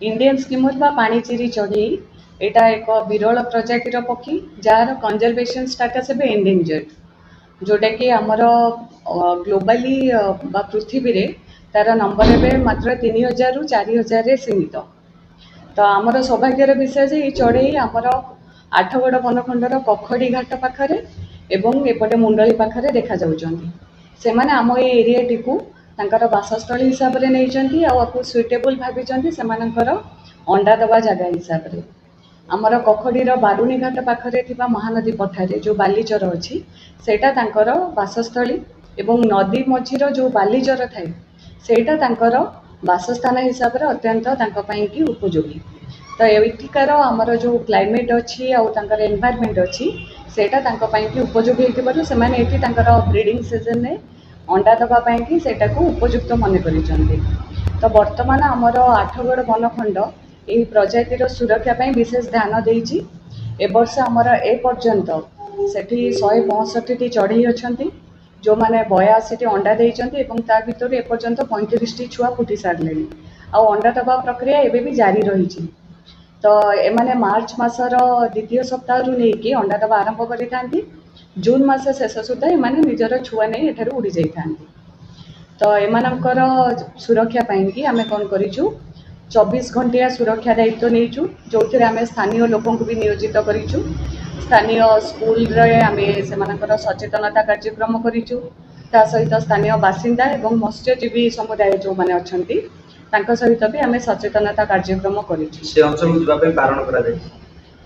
Indian skimmer बा पाणीचिरी चढ़ई एटा एक विरल प्रजातिर पक्षी जार कंजर्वेशन स्टेटस है एंडेंजर्ड जोटा कि आमर ग्लोबली पृथ्वी रे तार नंबर है मात्र 3000 रु 4000 रे सीमित। तो आमर सौभाग्यर विषय जे चढ़ई आमर आठगड़ बनखंडर कखड़ी घाट पाखरे एवं एपटे मुंडली पाखरे देखा जाउछंती। सेमाने आम ए एरियाटी को तांकर बासस्थली हिसाब से नहीं आपको सुइटेबल भाई सेमानंकर अंडा दबा जगह हिसाब से आमर कखड़ीर बारुणी घाट पाखरे थिबा महानदी पठारे जो बालीचर अच्छी सेटा तांकर बासस्थली एवं नदी मझीर जो बालीचर थाए सेटा तांकर बासस्थान हिसाब से अत्यंत तांको पई की उपयोगी। तो एଠିକାର आमर जो क्लाइमेट अच्छी आउर एनवायरमेंट अच्छी सेटा तांको पई की उपयोगी हेतिबारु सेमाने एठी तांकर ब्रीडिंग सीजन में अंडा दबा पई की सेटा को उपयुक्त मन करिसंती। तो वर्तमान आमर आठगड़ बनखंड यही प्रजातिर सुरक्षा पई विशेष ध्यान देइछि। ए वर्ष आमर ए पर्यंत सेठी 165 टी चढ़ई अछंती जो माने 82 टी अंडा देइछंती एवं ता भितर ए पर्यंत 35 टी छुआ फुटी सारलेनी आ अंडा दबा प्रक्रिया एबे भी जारी रहिछि। तो एमाने मार्च मासर द्वितीय सप्ताह रु नेकी अंडा दबा आरंभ करिथांती जून मास शेष सुधा एमाने निजर छुआ नहीं एठारु उड़ी जाइथांती। तो एमानकर सुरक्षा पाई कि आमे कोन करिछु 24 घंटिया सुरक्षा दायित्व नहींचु जो थे आम स्थानीय लोक भी नियोजित करूँ। स्थानीय स्कूल रे आमे सेमानकर सचेतनता कार्यक्रम करूँ ता सहित स्थानीय बासिंदा एवं मत्स्यजीवी समुदाय जो माने अछंती तांको सहित भी आमे सचेतनता कार्यक्रम करूँ। से अंचल जिबा पे बारण करा जाय।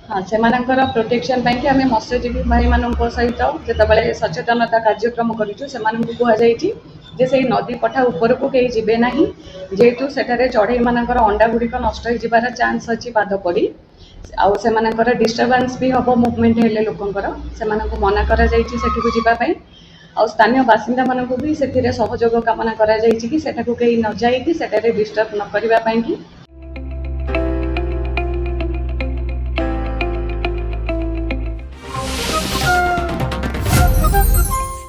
हाँ सेमानकर प्रोटेक्शन पाई कि आमे मत्स्यजीवी भाई मानक सहित जेतेबेले सचेतनता कार्यक्रम करूँ सेमानकु कुहा जायछि जे से नदी पठा ऊपर को कहीं जीवे ना जेहेतु सेठारे चढ़ई मानकर अंडा गुड़िक नष्ट हो जिबार चांस अच्छी पाद पड़ी आउ सेमानकर डिस्टर्बेंस भी हम मुवमेंट हेले लोकंकर सेमानकु मना करा जायछि सेठिकु जिबा पई आउ स्थानीय बासिंदा मानकु भी सेथिरे सहयोग कामना करा जायछि कि सेठाकु कहीं न जाई कि सेठारे डिस्टर्ब न करिबा पई कि